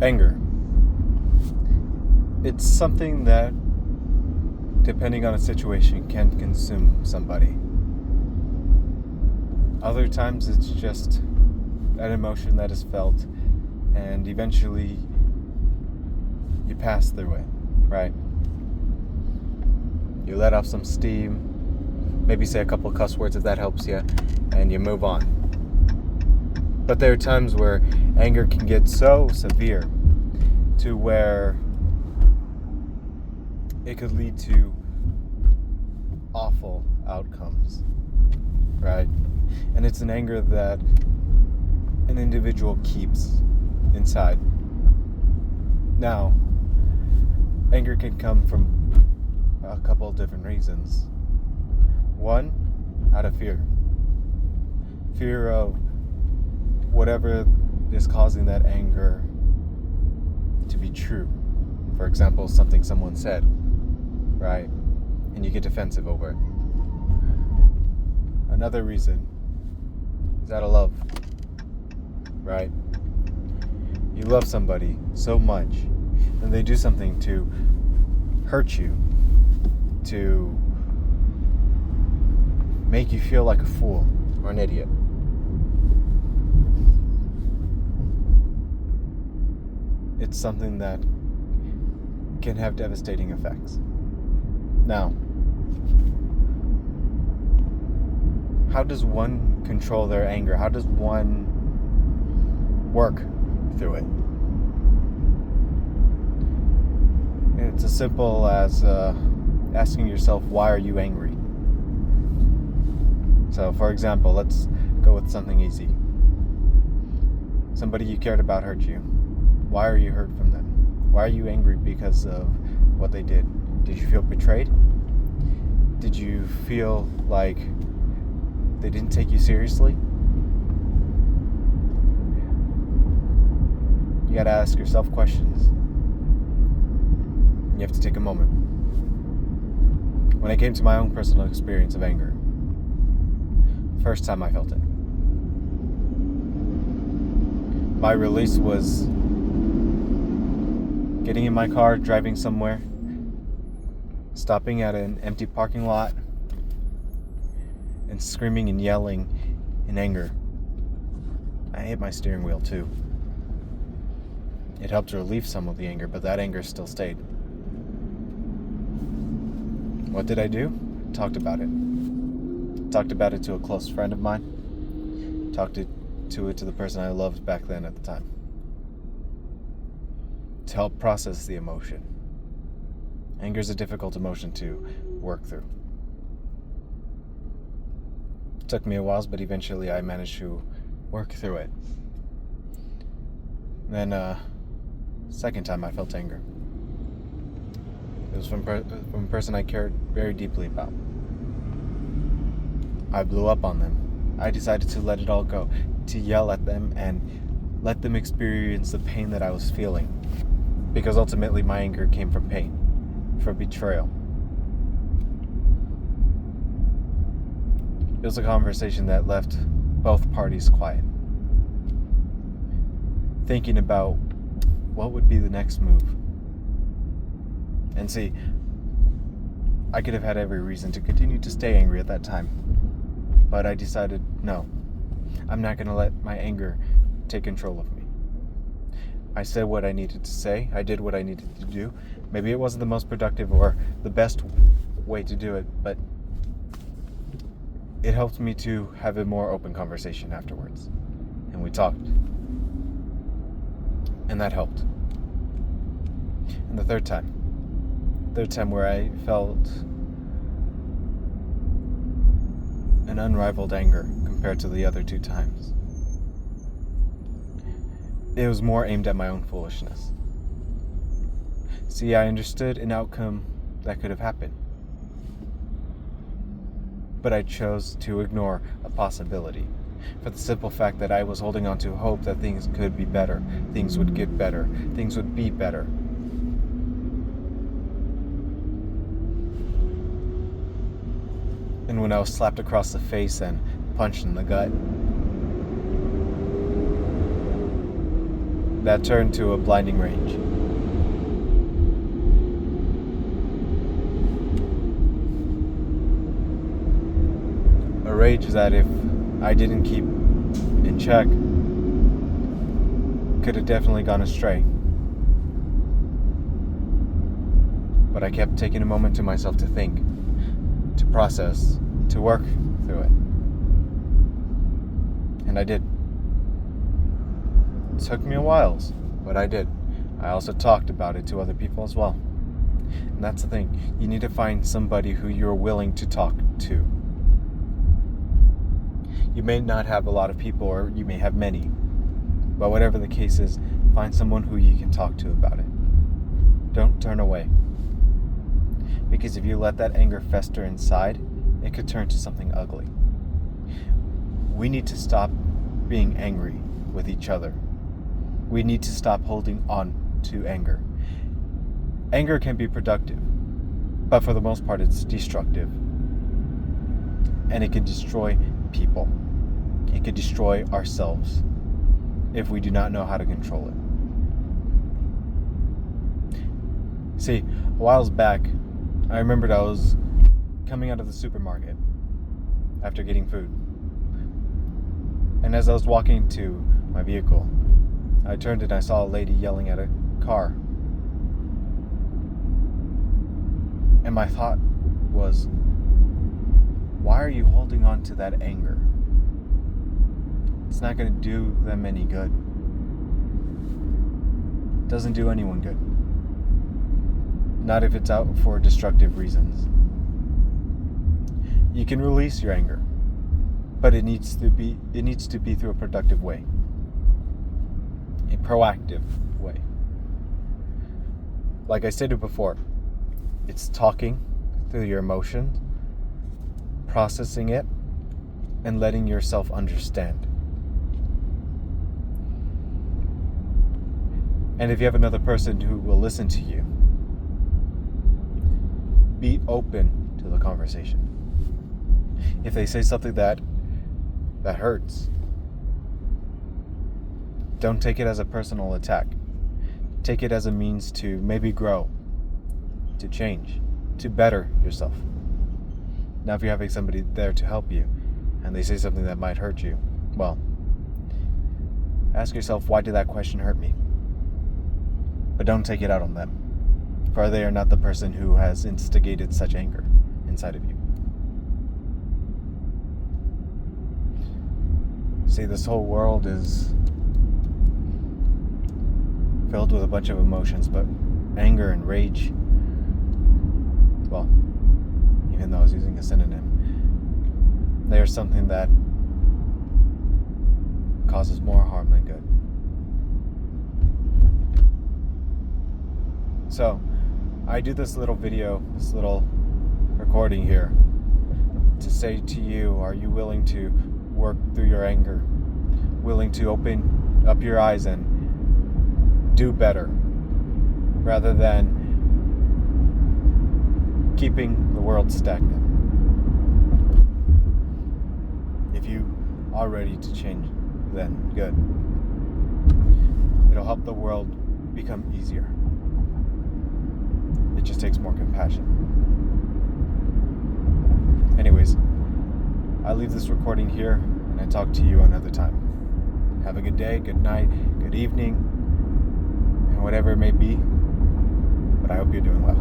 Anger. It's something that, depending on a situation, can consume somebody. Other times it's just an emotion that is felt, and eventually you pass through it, right? You let off some steam, maybe say a couple cuss words if that helps you, and you move on. But there are times where anger can get so severe to where it could lead to awful outcomes, right? And it's an anger that an individual keeps inside. Now, anger can come from a couple of different reasons. One, out of fear. Fear of whatever is causing that anger to be true. For example, something someone said, right? And you get defensive over it. Another reason is out of love, right? You love somebody so much, and they do something to hurt you, to make you feel like a fool or an idiot. It's something that can have devastating effects. Now, how does one control their anger? How does one work through it? It's as simple as asking yourself, why are you angry? So, for example, let's go with something easy. Somebody you cared about hurt you. Why are you hurt from them? Why are you angry because of what they did? Did you feel betrayed? Did you feel like they didn't take you seriously? You gotta ask yourself questions. You have to take a moment. When it came to my own personal experience of anger, first time I felt it, my release was getting in my car, driving somewhere, stopping at an empty parking lot, and screaming and yelling in anger. I hit my steering wheel too. It helped relieve some of the anger, but that anger still stayed. What did I do? Talked about it. Talked about it to a close friend of mine. Talked to the person I loved back then at the time. To help process the emotion. Anger is a difficult emotion to work through. It took me a while, but eventually I managed to work through it. Then, second time I felt anger. It was from a person I cared very deeply about. I blew up on them. I decided to let it all go, to yell at them and let them experience the pain that I was feeling. Because ultimately my anger came from pain, from betrayal. It was a conversation that left both parties quiet, thinking about what would be the next move. And see, I could have had every reason to continue to stay angry at that time, but I decided, no, I'm not going to let my anger take control of me. I said what I needed to say. I did what I needed to do. Maybe it wasn't the most productive or the best way to do it, but it helped me to have a more open conversation afterwards. And we talked. And that helped. And the third time where I felt an unrivaled anger compared to the other two times. It was more aimed at my own foolishness. See, I understood an outcome that could have happened. But I chose to ignore a possibility. For the simple fact that I was holding on to hope that things could be better, things would get better, things would be better. And when I was slapped across the face and punched in the gut, that turned to a blinding rage. A rage that, if I didn't keep in check, could have definitely gone astray. But I kept taking a moment to myself to think, to process, to work through it. And I did. It took me a while, but I did. I also talked about it to other people as well. And that's the thing. You need to find somebody who you're willing to talk to. You may not have a lot of people, or you may have many. But whatever the case is, find someone who you can talk to about it. Don't turn away. Because if you let that anger fester inside, it could turn to something ugly. We need to stop being angry with each other. We need to stop holding on to anger. Anger can be productive, but for the most part it's destructive. And it can destroy people. It can destroy ourselves if we do not know how to control it. See, a while back, I remembered I was coming out of the supermarket after getting food. And as I was walking to my vehicle, I turned and I saw a lady yelling at a car. And my thought was, why are you holding on to that anger? It's not going to do them any good. It doesn't do anyone good. Not if it's out for destructive reasons. You can release your anger, but it needs to be through a productive way. A proactive way. Like I stated before, it's talking through your emotions, processing it, and letting yourself understand. And if you have another person who will listen to you, be open to the conversation. If they say something that hurts, don't take it as a personal attack. Take it as a means to maybe grow, to change, to better yourself. Now, if you're having somebody there to help you, and they say something that might hurt you, well, ask yourself, why did that question hurt me? But don't take it out on them, for they are not the person who has instigated such anger inside of you. See, this whole world is filled with a bunch of emotions, but anger and rage, well, even though I was using a synonym, they are something that causes more harm than good. So, I do this little video, this little recording here, to say to you, are you willing to work through your anger? Willing to open up your eyes and do better, rather than keeping the world stagnant? If you are ready to change, then good. It'll help the world become easier. It just takes more compassion. Anyways, I leave this recording here, and I talk to you another time. Have a good day, good night, good evening, and whatever it may be, but I hope you're doing well.